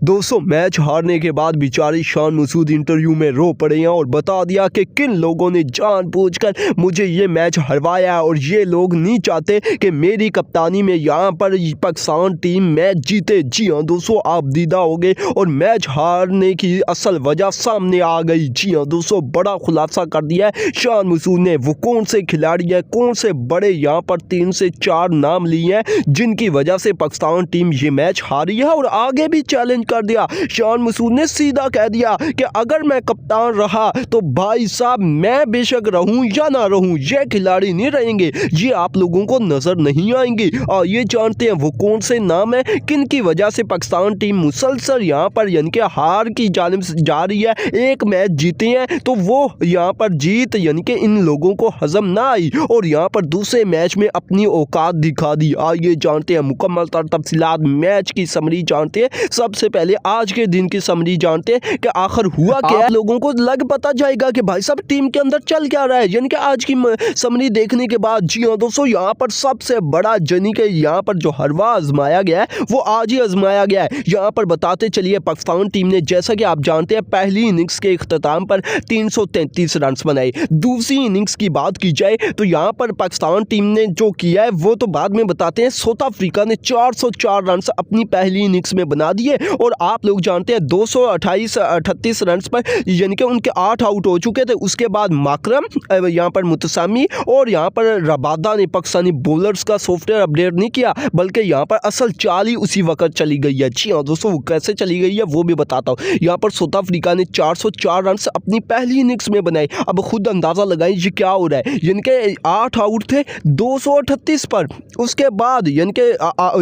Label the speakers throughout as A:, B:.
A: दोस्तों मैच हारने के बाद बेचारी शान मसूद इंटरव्यू में रो पड़े हैं और बता दिया कि किन लोगों ने जानबूझकर मुझे ये मैच हरवाया और ये लोग नहीं चाहते कि मेरी कप्तानी में यहाँ पर पाकिस्तान टीम मैच जीते। जी हाँ दोस्तों, आप दीदा हो गए और मैच हारने की असल वजह सामने आ गई। जी हाँ दोस्तों, बड़ा खुलासा कर दिया है शान मसूद ने। वो कौन से खिलाड़ी हैं, कौन से बड़े यहाँ पर 3 से 4 नाम लिए हैं जिनकी वजह से पाकिस्तान टीम ये मैच हारी है। और आगे भी चैलेंज कर दिया शान मसूद ने, सीधा कह दिया कि अगर मैं कप्तान रहा तो भाई साहब मैं बेशक रहूं या ना रहूं, ये खिलाड़ी नहीं रहेंगे, ये आप लोगों को नजर नहीं आएंगे। और ये जानते हैं वो कौन से नाम है किन की वजह से पाकिस्तान टीम मुसलसल यहाँ पर यानी कि हार की जानिब जा रही है। एक मैच जीते हैं तो वो यहाँ पर जीत यानी कि इन लोगों को हजम ना आई और यहाँ पर दूसरे मैच में अपनी औकात दिखा दी। आइए जानते हैं मुकम्मल तफसीलात, मैच की समरी जानते हैं। सबसे पहले आज के दिन की समरी जानते हैं कि आखिर हुआ क्या। आप लोगों को लग पता जाएगा कि भाई साहब टीम के अंदर चल क्या रहा है यानी कि आज की समरी देखने के बाद। जी हाँ दोस्तों, यहाँ पर सबसे बड़ा यानी कि यहाँ पर जो हरवा आजमाया गया है वो आज ही आजमाया गया है। यहाँ पर बताते चलिए पाकिस्तान टीम ने, जैसा कि आप जानते हैं, पहली इनिंग्स के इख्तिताम पर 333 रन बनाए। दूसरी इनिंग्स की बात की जाए तो यहाँ पर पाकिस्तान टीम ने जो किया है वो तो बाद में बताते हैं। साउथ अफ्रीका ने 404 रन अपनी पहली इनिंग्स में बना दिए और आप लोग जानते हैं 238 रन पर यानी कि उनके 8 आउट हो चुके थे। उसके बाद माकरम, यहाँ पर मुतसामी और यहाँ पर रबादा ने पाकिस्तानी बॉलर्स का सॉफ्टवेयर अपडेट नहीं किया, बल्कि यहाँ पर असल चाल ही उसी वक्त चली गई है। जी हाँ दोस्तों, वो कैसे चली गई है वो भी बताता हूँ। यहाँ पर साउथ अफ्रीका ने 404 रन अपनी पहली इनिंग्स में बनाए। अब खुद अंदाजा लगाएं ये क्या हो रहा है, यानी कि 8 आउट थे 238 पर। उसके बाद यानी कि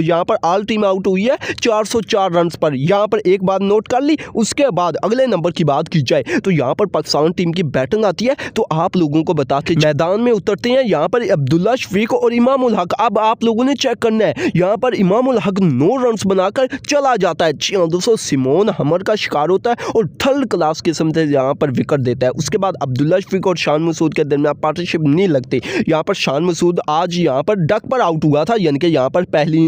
A: यहाँ पर ऑल टीम आउट हुई है 404 रन पर। यहाँ पर एक बात नोट कर ली। उसके बाद अगले नंबर की बात की जाए तो यहाँ पर पाकिस्तान टीम की बैटिंग आती है तो आप लोगों को बताते मैदान में उतरते हैं यहाँ पर अब्दुल्ला शफीक और इमामुल हक। अब आप लोगों ने चेक करना है, यहाँ पर इमामुल हक 9 रन बनाकर चला जाता है। जी हाँ दोस्तों, सिमोन हमर का शिकार होता है और थर्ड क्लास किस्म से यहाँ पर विकेट देता है। उसके बाद अब्दुल्ला शफीक और शान मसूद के दरमियान पार्टनरशिप नहीं लगती। यहाँ पर शान मसूद आज यहाँ पर डक पर आउट हुआ था यानी कि यहाँ पर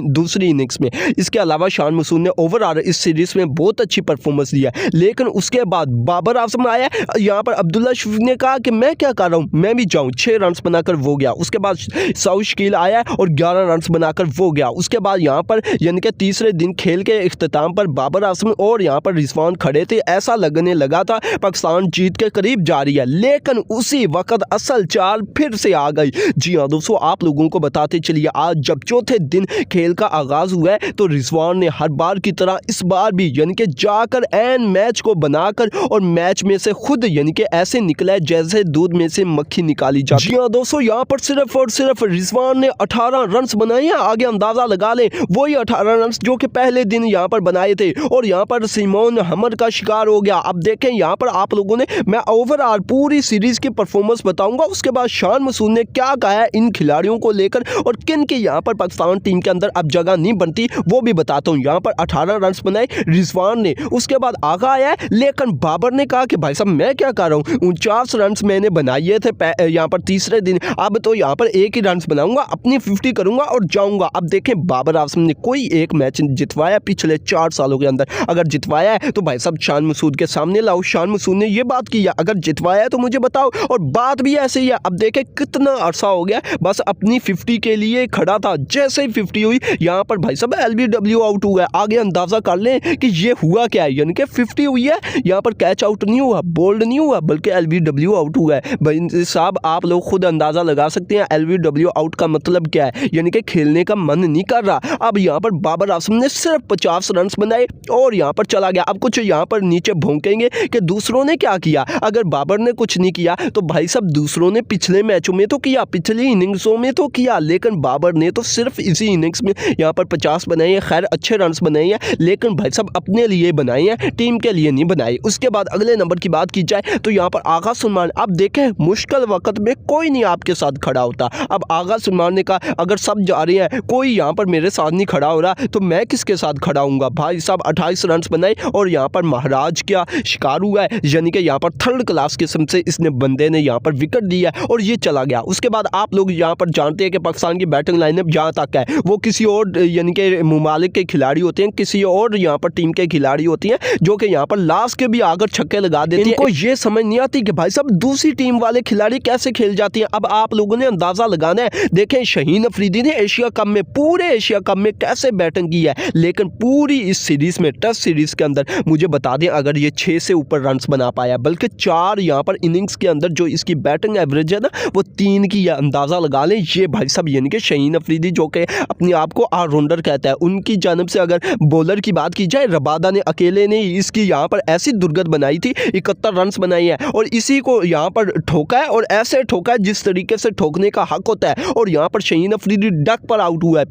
A: दूसरी इनिंग्स में। इसके अलावा शान मसूद ने ओवरऑल इस सीरीज में बहुत अच्छी परफॉर्मेंस दिया, लेकिन उसके बाद बाबर आजम आया। यहाँ पर अब्दुल्ला शफीक ने कहा कि मैं क्या कर रहा हूँ, मैं भी जाऊँ, 6 रन बनाकर वो गया। उसके बाद साउथ शकील आया और 11 रन बनाकर वो गया। उसके बाद यहाँ पर यानी कि तीसरे दिन खेल के इख्तिताम पर बाबर आजम और यहाँ पर रिजवान खड़े थे। ऐसा लगने लगा था पाकिस्तान जीत के करीब जा रही है, लेकिन उसी वक्त असल चाल फिर से आ गई। जी हाँ दोस्तों, आप लोगों को बताते चलिए आज जब चौथे दिन खेल का आगाज हुआ है तो रिजवान ने हर बार की तरह इस बार भी यानी कि जाकर एन मैच को बनाकर और मैच में से खुद यानी कि ऐसे निकला है जैसे दूध में से मक्खी निकाली जाती है। जी हाँ दोस्तों, यहाँ पर सिर्फ और सिर्फ रिजवान ने 18 रन बनाए हैं। आगे अंदाजा लगा ले, वही 18 रन जो कि पहले दिन यहाँ पर बनाए थे और यहाँ पर सिमोन हमर का शिकार हो गया। अब देखें यहाँ पर आप लोगों ने, मैं ओवरऑल पूरी सीरीज की परफॉर्मेंस बताऊंगा। उसके बाद शान मसूद ने क्या कहा है इन खिलाड़ियों को लेकर और किन के यहाँ पर पाकिस्तान टीम के अंदर अब जगह नहीं बनती वो भी बताता हूँ। यहाँ पर 18 रन बनाए रिजवान ने। उसके बाद आगा आया है, लेकिन बाबर ने कहा कि भाई साहब मैं क्या कर रहा हूँ, 49 रन मैंने बनाए थे यहाँ पर तीसरे दिन, अब तो यहाँ पर एक ही रन बनाऊंगा, अपनी 50 करूंगा और जाऊंगा। अब देखें बाबर आजम ने कोई एक मैच जितवाया पिछले 4 सालों के अंदर, अगर जितवाया है तो भाई साहब शान मसूद के सामने लाओ। शान मसूद ने ये बात की है, अगर जितवाया है तो मुझे बताओ। और बात भी ऐसे ही है। अब देखें कितना अरसा हो गया, बस अपनी 50 के लिए खड़ा था, जैसे ही 50 हुई यहाँ पर भाई साहब LBW आउट हुआ है। आगे अंदाजा कर लें कि ये हुआ क्या है, यानी कि 50 हुई है, यहाँ पर कैच आउट नहीं हुआ, बोल्ड नहीं हुआ, बल्कि LBW आउट हुआ है। भाई साहब आप लोग खुद अंदाजा लगा सकते हैं LBW आउट का मतलब क्या है, यानी कि खेलने का मन नहीं कर रहा। अब यहाँ पर बाबर आजम ने सिर्फ 50 रन बनाए और यहाँ पर चला गया। अब कुछ यहाँ पर नीचे भौंकेंगे कि दूसरों ने क्या किया। अगर बाबर ने कुछ नहीं किया तो भाई साहब दूसरों ने पिछले मैचों में तो किया, पिछली इनिंग्सों में तो किया, लेकिन बाबर ने तो सिर्फ इसी इनिंग्स में यहाँ पर 50 बनाए हैं। खैर अच्छे रन बनाए हैं, लेकिन भाई साहब अपने लिए बनाए हैं, टीम के लिए नहीं बनाए। उसके बाद अगले नंबर की बात की जाए तो यहाँ पर आगा सलमान, अब देखें मुश्किल वक्त में कोई नहीं आपके साथ खड़ा होता। अब आगा सलमान ने कहा अगर सब जा रहे हैं, कोई यहाँ पर मेरे साथ नहीं खड़ा हो रहा तो मैं किसके साथ खड़ा हूँगा। भाई साहब 28 रन बनाए और यहाँ पर महाराज क्या शिकार हुआ है, यानी कि यहाँ पर थर्ड क्लास किस्म से इसने बंदे ने यहाँ पर विकेट दिया और ये चला गया। उसके बाद आप लोग यहाँ पर जानते हैं कि पाकिस्तान की बैटिंग लाइनअप जहाँ तक है वो किसी और यानी कि मुमालिक के खिलाड़ी होते हैं, किसी और यहाँ पर टीम के खिलाड़ी होती हैं जो कि यहाँ पर लास्ट के भी आकर छक्के लगा देती हैं। इनको ये समझ नहीं आती कि भाई साहब दूसरी टीम वाले खिलाड़ी कैसे खेल जाती हैं। अब आप लोगों ने अंदाजा लगाना है। देखें शाहीन अफरीदी ने एशिया कप में, पूरे एशिया कप में कैसे बैटिंग की है, लेकिन पूरी इस सीरीज में, टेस्ट सीरीज के अंदर मुझे बता दें अगर ये 6 से ऊपर रन्स बना पाया, बल्कि 4 यहाँ पर इनिंग्स के अंदर जो इसकी बैटिंग एवरेज है ना वो 3 की है। अंदाजा लगा लें ये भाई साहब, यानी कि शाहीन अफरीदी जो कि अपने आप को ऑलराउंडर कहता है, उनकी जानब से अगर बॉलर की बात की जाए, रबादा ने अकेले ने इसकी यहाँ पर ऐसी दुर्गत बनाई थी, 71 रन्स बनाई है और इसी को यहाँ पर ठोका है और ऐसे ठोका है जिस तरीके से ठोकने का हक होता है। और यहाँ पर शाहीन अफरीदी डक पर आउट हुआ है,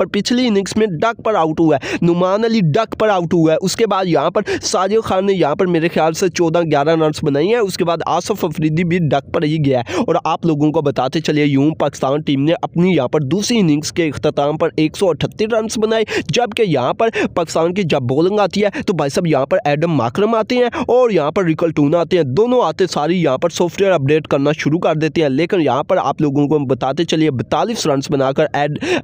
A: पिछली इनिंग्स में डक पर आउट हुआ है, नुमान अली डक पर आउट हुआ है। उसके बाद यहाँ पर साजिद खान ने यहाँ पर मेरे ख्याल से 14-11 रन्स बनाई है। उसके बाद आसिफ अफरीदी भी डक पर ही गया है। और आप लोगों को बताते चलिए यूं पाकिस्तान टीम ने अपनी यहाँ पर दूसरी इनिंग्स के इख्तिताम पर 138 रन्स बनाए, जबकि यहाँ पर पाकिस्तान की जब बॉलिंग आती है तो भाई साहब यहाँ पर एडम माकरम आते हैं और यहाँ पर रिकल टून आते हैं। दोनों आते सारी यहाँ पर सॉफ्टवेयर अपडेट करना शुरू कर देते हैं। लेकिन यहाँ पर आप लोगों को बताते चलिए 42 रन्स बनाकर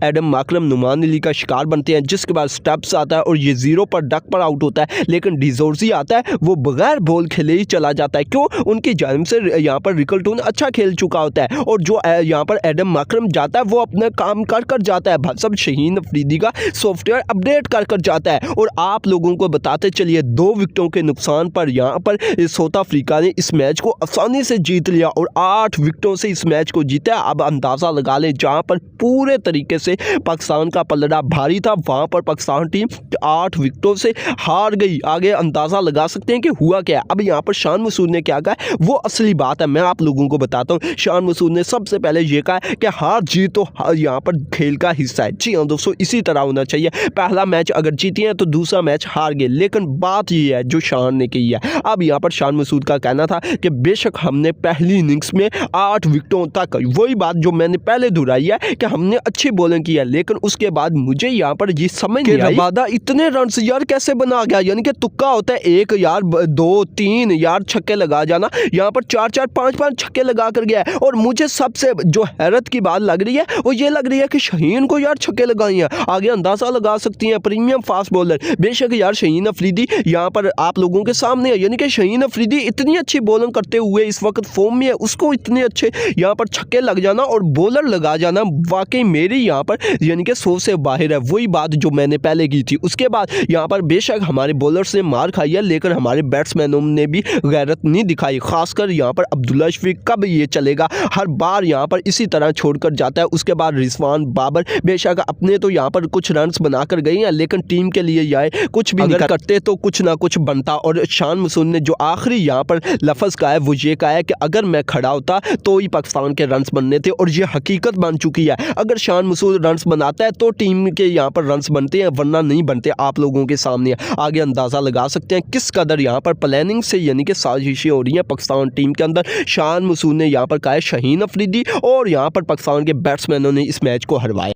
A: एडम माकरम नुमान अली का शिकार बनते हैं, जिसके बाद स्टेप्स आता है और ये 0 पर डक पर आउट होता है। लेकिन डिजोर्जी आता है, वो बगैर बॉल खेले ही चला जाता है। क्यों? उनकी जानिब से यहाँ पर रिकल टून अच्छा खेल चुका होता है और जो यहाँ पर एडम माकरम जाता है वो अपना काम कर जाता है। भाई साहब शाहीन अफरीदी का सॉफ्टवेयर अपडेट कर जाता है। और आप लोगों को बताते चलिए 2 विकेटों के नुकसान पर यहाँ पर साउथ अफ्रीका ने इस मैच को आसानी से जीत लिया और 8 विकेटों से इस मैच को जीता। अब अंदाज़ा लगा लें, जहाँ पर पूरे तरीके से पाकिस्तान का पलड़ा भारी था, वहाँ पर पाकिस्तान टीम 8 विकेटों से हार गई। आगे अंदाज़ा लगा सकते हैं कि हुआ क्या। अब यहाँ पर शान मसूद ने क्या कहा, वो असली बात है, मैं आप लोगों को बताता हूँ। शान मसूद ने सबसे पहले ये कहा कि हार जीत तो यहाँ पर खेल का हिस्सा है। जी हाँ दोस्तों, इसी तरह होना चाहिए। पहला मैच अगर जीती है तो दूसरा मैच हार गए, लेकिन बात ये है जो शान ने की है। अब यहाँ पर शान मसूद का कहना था कि बेशक हमने पहली इनिंग्स में 8 विकेटों तक, वही बात जो मैंने पहले दोहराई है कि हमने अच्छी बॉलिंग की है, लेकिन उसके बाद मुझे यहाँ पर ये समझ नहीं आई रबादा इतने रन्स यार कैसे बना गया। यानी कि तुक्का होता है, 1 यार 2-3 यार छक्के लगा जाना, यहाँ पर 4-4 5-5 छक्के लगा कर गया है। और मुझे सबसे जो हैरत की बात लग रही है वो ये लग रही है कि शाहीन को यार छक्के लगाई हैं। आगे अंदाजा लगा सकती हैं, प्रीमियम फास्ट बॉलर। बेशक यार शाहीन अफरीदी यहाँ पर आप लोगों के सामने है, यानी कि शाहीन अफरीदी इतनी अच्छी बॉलिंग करते हुए इस वक्त फॉर्म में है, उसको इतने अच्छे यहाँ पर छक्के लग जाना और बॉलर लगा जाना वाकई मेरी यहाँ पर यानी कि 100 से बाहर है। वही बात जो मैंने पहले की थी। उसके बाद यहाँ पर बेशक हमारे बॉलर्स ने मार खाई है, लेकिन हमारे बैट्समैनों ने भी गैरत नहीं दिखाई। खासकर यहाँ पर अब्दुल्ला शफीक, कब ये चलेगा, हर बार यहाँ पर इसी तरह छोड़कर जाता है। उसके बाद रिजवान बाबर बेशक अपने तो यहाँ पर कुछ रन्स बनाकर गए हैं, लेकिन टीम के लिए यह कुछ भी नहीं करते तो कुछ ना कुछ बनता। और शान मसूद ने जो आखिरी यहाँ पर लफ्ज़ कहा है वो ये कहा है कि अगर मैं खड़ा होता तो ही पाकिस्तान के रन्स बनने थे, और ये हकीकत बन चुकी है। अगर शान मसूद रन्स बनाता है तो टीम के यहाँ पर रन्स बनते हैं, वरना नहीं बनते। आप लोगों के सामने आगे अंदाज़ा लगा सकते हैं किस कदर यहाँ पर प्लानिंग से यानी कि साजिशें हो रही हैं पाकिस्तान टीम के अंदर। शान मसूद ने यहाँ पर कहा है शाहीन अफरीदी और यहाँ पर पाकिस्तान के बैट्समैनों ने इस मैच को हरवाया।